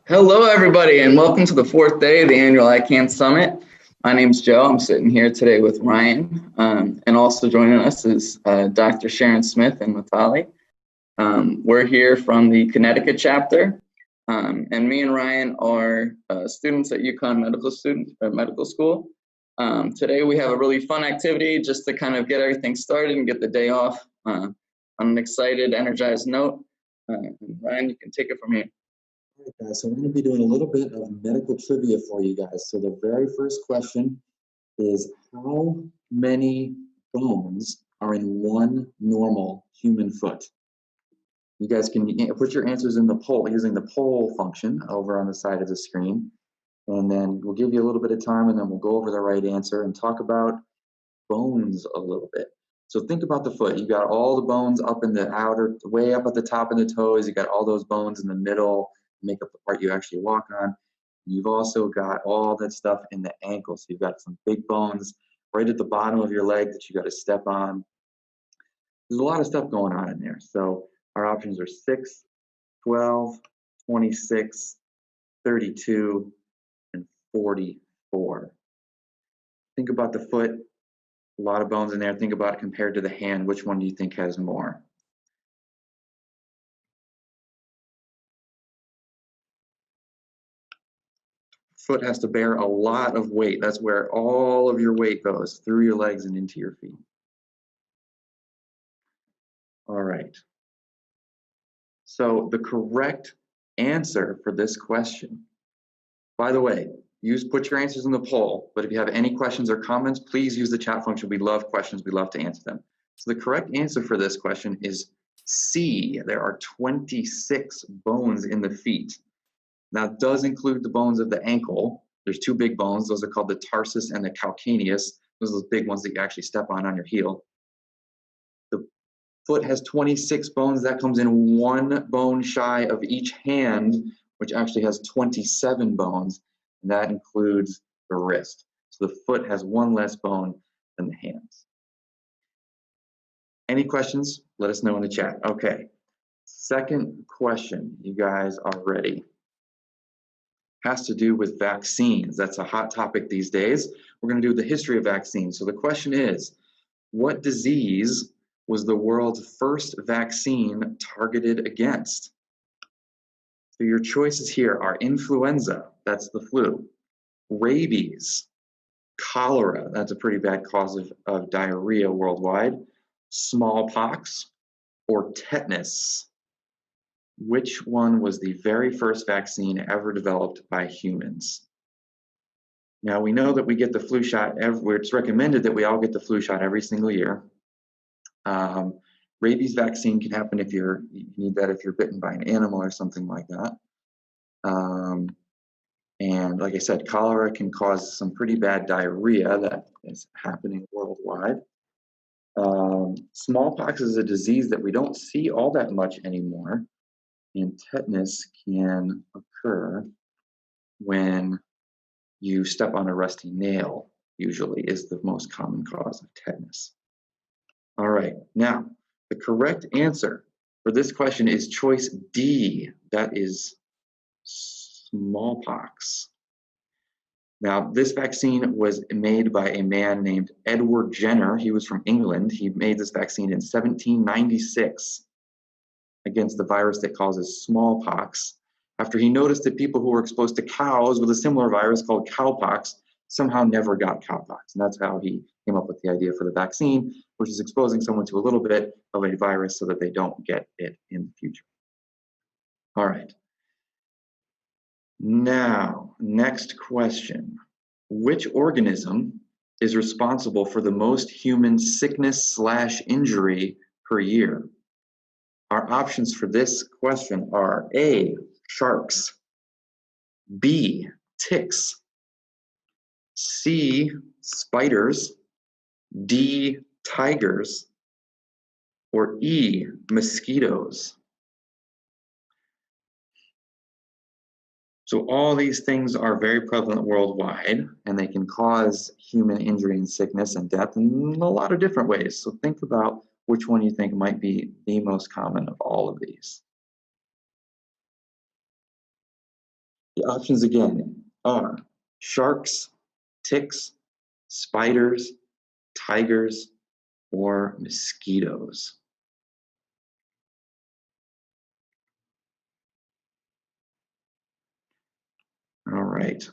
Hello, everybody, and welcome to the fourth day of the annual iCAN Summit. My name's Joe. I'm sitting here today with Ryan, and also joining us is Dr. Sharon Smith and Natali. We're here from the Connecticut chapter, and me and Ryan are students at UConn Medical School. Today we have a really fun activity just to kind of get everything started and get the day off on an excited, energized note. Ryan, you can take it from here. All right, guys, so we're going to be doing a little bit of medical trivia for you guys. So the very first question is, how many bones are in one normal human foot? You guys can put your answers in the poll using the poll function over on the side of the screen. And then we'll give you a little bit of time, and then we'll go over the right answer and talk about bones a little bit. So think about the foot. You got all the bones up in the outer, way up at the top of the toes. You got all those bones in the middle, make up the part you actually walk on. You've also got all that stuff in the ankle. So you've got some big bones right at the bottom of your leg that you got to step on. There's a lot of stuff going on in there. So our options are 6, 12, 26, 32, and 44. Think about the foot. A lot of bones in there. Think about it compared to the hand. Which one do you think has more? Foot has to bear a lot of weight. That's where all of your weight goes, through your legs and into your feet. All right. So the correct answer for this question, by the way, put your answers in the poll, but if you have any questions or comments, please use the chat function. We love questions. We love to answer them. So the correct answer for this question is C. There are 26 bones in the feet. Now, it does include the bones of the ankle. There's two big bones. Those are called the tarsus and the calcaneus. Those are those big ones that you actually step on your heel. The foot has 26 bones. That comes in one bone shy of each hand, which actually has 27 bones. And that includes the wrist. So the foot has one less bone than the hands. Any questions? Let us know in the chat. Okay. Second question. You guys are ready. Has to do with vaccines. That's a hot topic these days. We're going to do the history of vaccines. So the question is, what disease was the world's first vaccine targeted against? So your choices here are influenza, that's the flu, rabies, cholera, that's a pretty bad cause of diarrhea worldwide, smallpox, or tetanus. Which one was the very first vaccine ever developed by humans? Now, we know that we get the flu shot, it's recommended that we all get the flu shot every single year. Rabies vaccine can happen if you need that if you're bitten by an animal or something like that. And like I said, cholera can cause some pretty bad diarrhea that is happening worldwide. Smallpox is a disease that we don't see all that much anymore. And tetanus can occur when you step on a rusty nail, usually is the most common cause of tetanus. All right, now the correct answer for this question is choice D, that is smallpox. Now, this vaccine was made by a man named Edward Jenner. He was from England. He made this vaccine in 1796 against the virus that causes smallpox, after he noticed that people who were exposed to cows with a similar virus called cowpox somehow never got cowpox. And that's how he came up with the idea for the vaccine, which is exposing someone to a little bit of a virus so that they don't get it in the future. All right. Now, next question. Which organism is responsible for the most human sickness/injury per year? Our options for this question are A, sharks, B, ticks, C, spiders, D, tigers, or E, mosquitoes. So all these things are very prevalent worldwide, and they can cause human injury and sickness and death in a lot of different ways. So think about which one you think might be the most common of all of these. The options again are sharks, ticks, spiders, tigers, or mosquitoes. All right.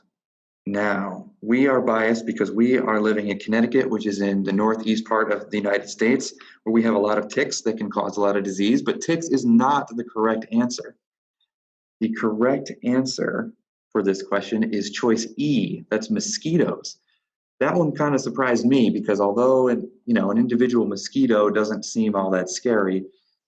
Now, we are biased because we are living in Connecticut, which is in the northeast part of the United States, where we have a lot of ticks that can cause a lot of disease, but ticks is not the correct answer. The correct answer for this question is choice E, that's mosquitoes. That one kind of surprised me because although an individual mosquito doesn't seem all that scary,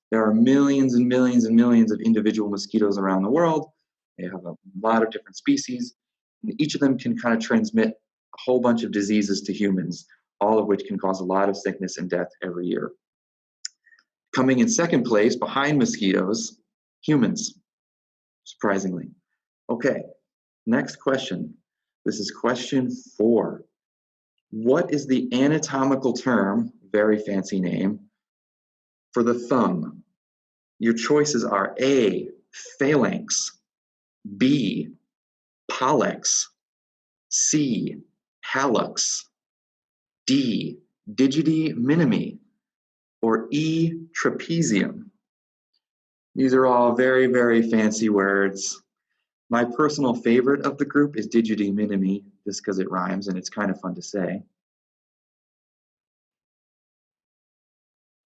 there are millions and millions and millions of individual mosquitoes around the world. They have a lot of different species, and each of them can kind of transmit a whole bunch of diseases to humans, all of which can cause a lot of sickness and death every year. Coming in second place behind mosquitoes, humans, surprisingly. Okay, next question. This is question 4. What is the anatomical term, very fancy name, for the thumb? Your choices are A, phalanx, B, pollex, C, hallux, D, digiti minimi, or E, trapezium. These are all very, very fancy words. My personal favorite of the group is digiti minimi, just because it rhymes and it's kind of fun to say.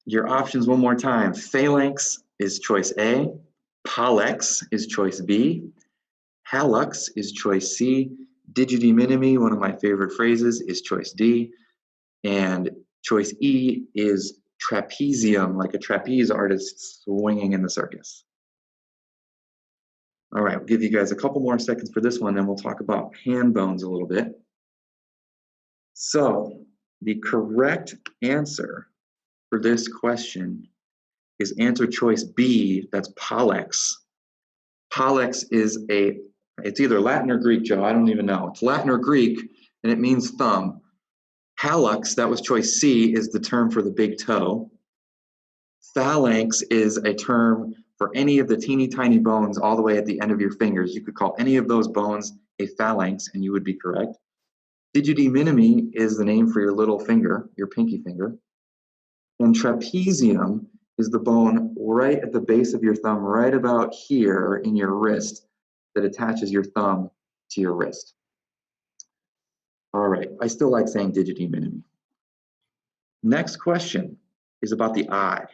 Your options one more time. Phalanx is choice A, pollex is choice B, hallux is choice C, digiti minimi, one of my favorite phrases, is choice D, and choice E is trapezium, like a trapeze artist swinging in the circus. All right, we'll give you guys a couple more seconds for this one, then we'll talk about hand bones a little bit. So the correct answer for this question is answer choice B, that's pollex. Pollex is it's either Latin or Greek, Joe, I don't even know. It's Latin or Greek, and it means thumb. Hallux, that was choice C, is the term for the big toe. Phalanx is a term for any of the teeny tiny bones all the way at the end of your fingers. You could call any of those bones a phalanx, and you would be correct. Digiti minimi is the name for your little finger, your pinky finger. And trapezium is the bone right at the base of your thumb, right about here in your wrist, that attaches your thumb to your wrist. All right, I still like saying digiti minimi. Next question is about the eye.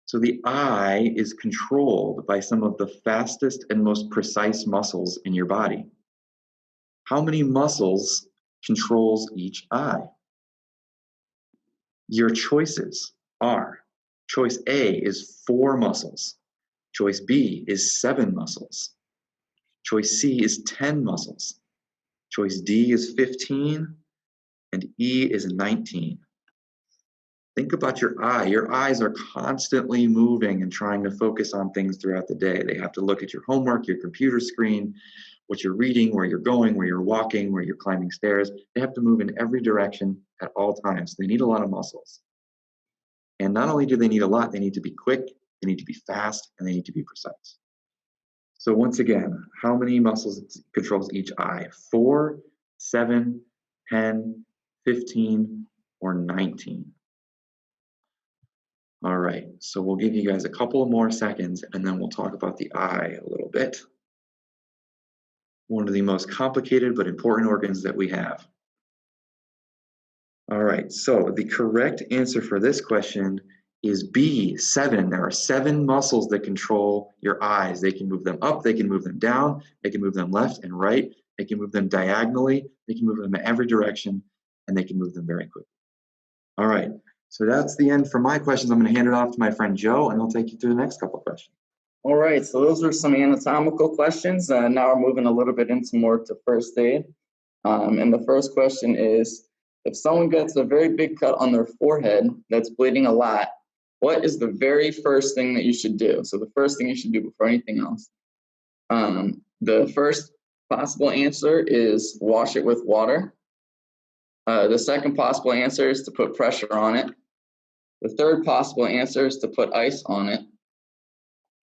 So the eye is controlled by some of the fastest and most precise muscles in your body. How many muscles controls each eye? Your choices are, choice A is 4 muscles, choice B is 7 muscles, choice C is 10 muscles, choice D is 15, and E is 19. Think about your eye. Your eyes are constantly moving and trying to focus on things throughout the day. They have to look at your homework, your computer screen, what you're reading, where you're going, where you're walking, where you're climbing stairs. They have to move in every direction at all times. They need a lot of muscles. And not only do they need a lot, they need to be quick, they need to be fast, and they need to be precise. So once again, how many muscles controls each eye? 4, 7, 10, 15, or 19? All right, so we'll give you guys a couple more seconds and then we'll talk about the eye a little bit. One of the most complicated but important organs that we have. All right, so the correct answer for this question is B, 7. There are 7 muscles that control your eyes. They can move them up, they can move them down, they can move them left and right, they can move them diagonally, they can move them in every direction, and they can move them very quickly. All right. So that's the end for my questions. I'm going to hand it off to my friend Joe, and he'll take you through the next couple of questions. All right, so those are some anatomical questions. Now we're moving a little bit into more to first aid. And the first question is, if someone gets a very big cut on their forehead that's bleeding a lot, what is the very first thing that you should do? So the first thing you should do before anything else. The first possible answer is wash it with water. The second possible answer is to put pressure on it. The third possible answer is to put ice on it.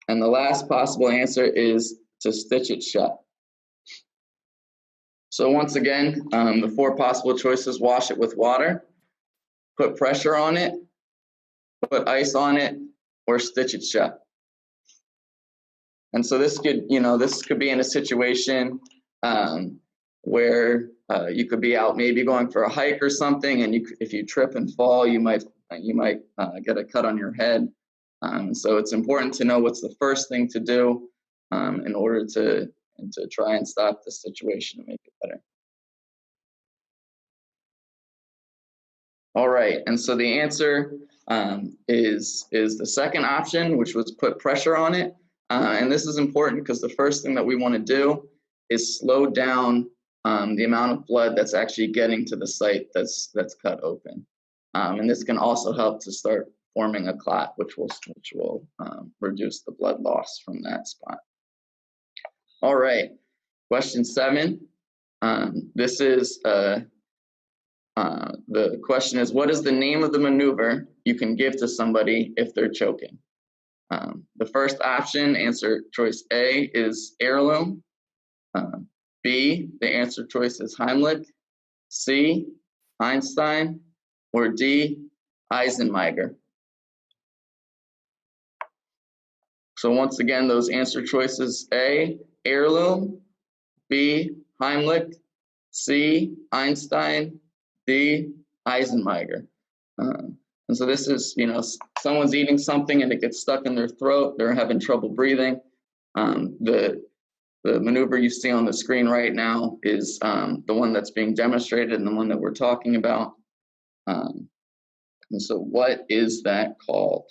And the last possible answer is to stitch it shut. So once again, the 4 possible choices: wash it with water, put pressure on it, put ice on it, or stitch it shut. And so this could, this could be in a situation where you could be out maybe going for a hike or something, and if you trip and fall, you might get a cut on your head. So it's important to know what's the first thing to do in order to try and stop the situation and make it better. All right, and so the answer is the second option, which was put pressure on it. And this is important because the first thing that we want to do is slow down the amount of blood that's actually getting to the site that's cut open. And this can also help to start forming a clot, which will reduce the blood loss from that spot. All right, question 7. This is the question is, what is the name of the maneuver you can give to somebody if they're choking? The first option, answer choice A, is heirloom. B, the answer choice is Heimlich. C, Einstein. Or D, Eisenmenger. So once again, those answer choices: A, heirloom; B, Heimlich; C, Einstein; D, Eisenmenger. And so this is, someone's eating something and it gets stuck in their throat, they're having trouble breathing. The maneuver you see on the screen right now is the one that's being demonstrated and the one that we're talking about. And so what is that called?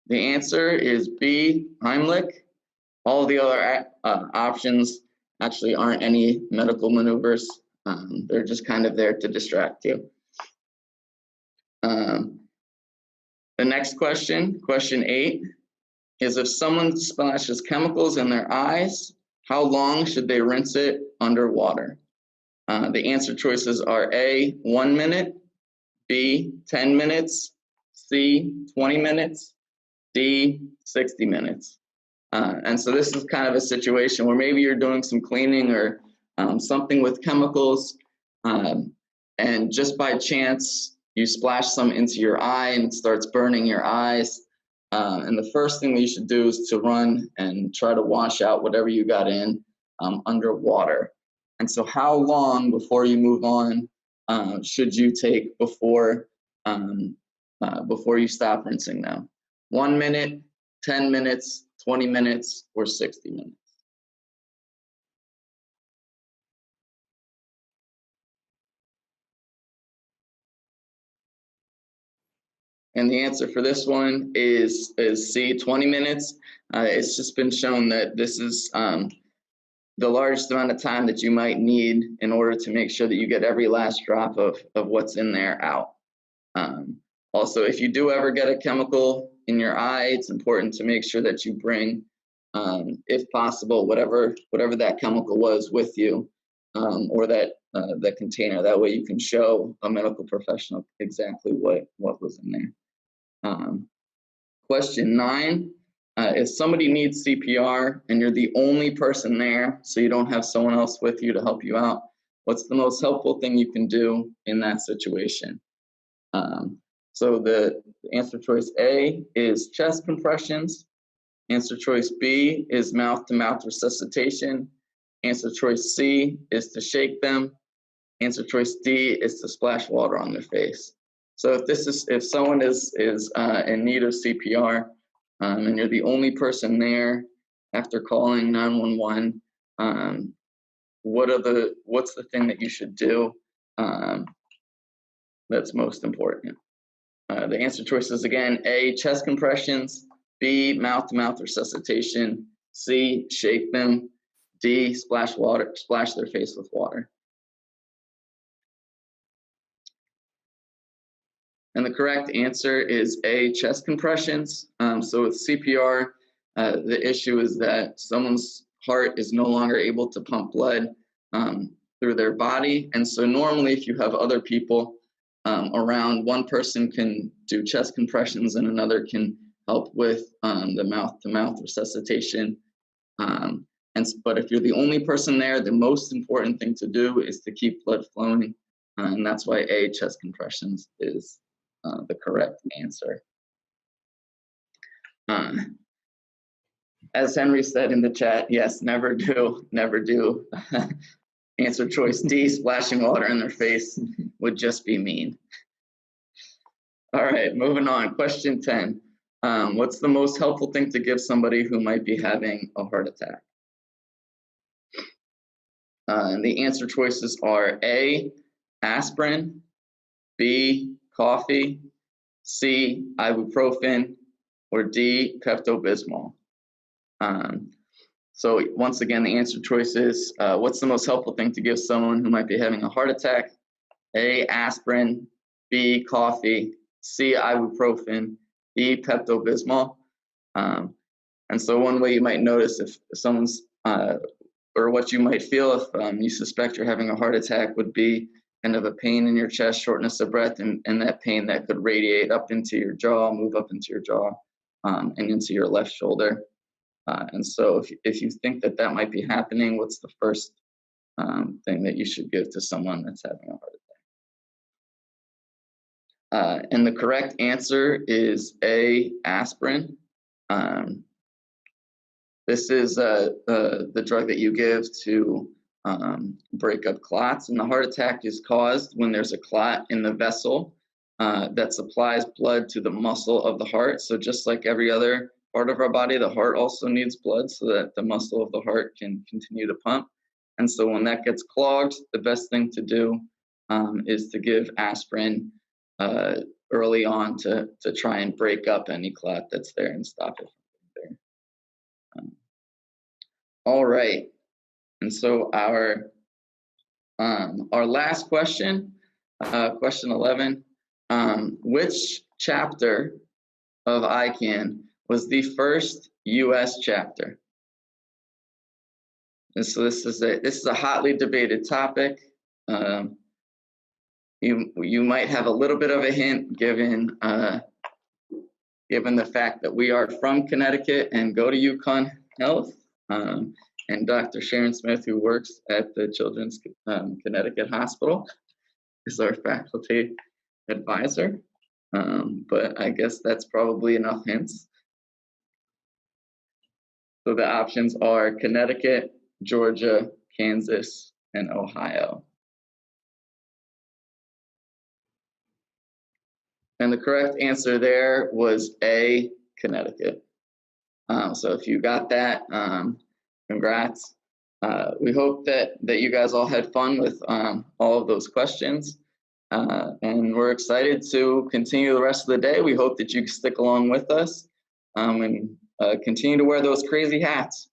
The answer is B, Heimlich. All the other options actually aren't any medical maneuvers. They're just kind of there to distract you. The next question, question 8, is if someone splashes chemicals in their eyes, how long should they rinse it underwater? The answer choices are A, 1 minute; B, 10 minutes; C, 20 minutes; D, 60 minutes. And so this is kind of a situation where maybe you're doing some cleaning or something with chemicals, and just by chance you splash some into your eye and it starts burning your eyes. And the first thing that you should do is to run and try to wash out whatever you got in underwater. And so how long before you move on should you take before you stop rinsing them? 1 minute, 10 minutes, 20 minutes, or 60 minutes? And the answer for this one is C, 20 minutes. It's just been shown that this is the largest amount of time that you might need in order to make sure that you get every last drop of what's in there out. Also, if you do ever get a chemical in your eye, it's important to make sure that you bring, if possible, whatever that chemical was with you, or that container. That way you can show a medical professional exactly what was in there. Question 9, if somebody needs CPR and you're the only person there, so you don't have someone else with you to help you out, what's the most helpful thing you can do in that situation? So the answer choice A is chest compressions. Answer choice B is mouth-to-mouth resuscitation. Answer choice C is to shake them. Answer choice D is to splash water on their face. So if someone is in need of CPR, and you're the only person there after calling 911, what's the thing that you should do that's most important? The answer choices again: A, chest compressions; B, mouth-to-mouth resuscitation; C, shake them; D, splash their face with water. And the correct answer is A, chest compressions. So with CPR, the issue is that someone's heart is no longer able to pump blood through their body. And so normally if you have other people around, one person can do chest compressions and another can help with the mouth-to-mouth resuscitation. But if you're the only person there, the most important thing to do is to keep blood flowing. And that's why A, chest compressions, is the correct answer. As Henry said in the chat, yes, never do. Answer choice D, splashing water in their face would just be mean. All right, moving on. Question 10. What's the most helpful thing to give somebody who might be having a heart attack? And the answer choices are A, aspirin, B, coffee, C, ibuprofen, or D, Pepto-Bismol. So once again, the answer choices, what's the most helpful thing to give someone who might be having a heart attack? A, aspirin, B, coffee, C, ibuprofen, D, Pepto-Bismol. And so one way you might notice if someone's, or what you might feel if you suspect you're having a heart attack would be kind of a pain in your chest, shortness of breath, and that pain that could radiate up into your jaw, move up into your jaw, and into your left shoulder. And so if you think that that might be happening, what's the first thing that you should give to someone that's having a heart attack? And the correct answer is A, aspirin. This is the drug that you give to break up clots. And the heart attack is caused when there's a clot in the vessel that supplies blood to the muscle of the heart. So just like every other part of our body, the heart also needs blood so that the muscle of the heart can continue to pump. And so when that gets clogged, the best thing to do is to give aspirin early on to try and break up any clot that's there and stop it from there. All right. And so our last question, question 11, which chapter of iCAN was the first U.S. chapter? And so this is a hotly debated topic. You might have a little bit of a hint given the fact that we are from Connecticut and go to UConn Health, and Dr. Sharon Smith, who works at the Children's Connecticut Hospital, is our faculty advisor. But I guess that's probably enough hints. So the options are Connecticut, Georgia, Kansas, and Ohio. And the correct answer there was A, Connecticut. So if you got that, congrats. We hope that you guys all had fun with all of those questions. And we're excited to continue the rest of the day. We hope that you stick along with us and continue to wear those crazy hats.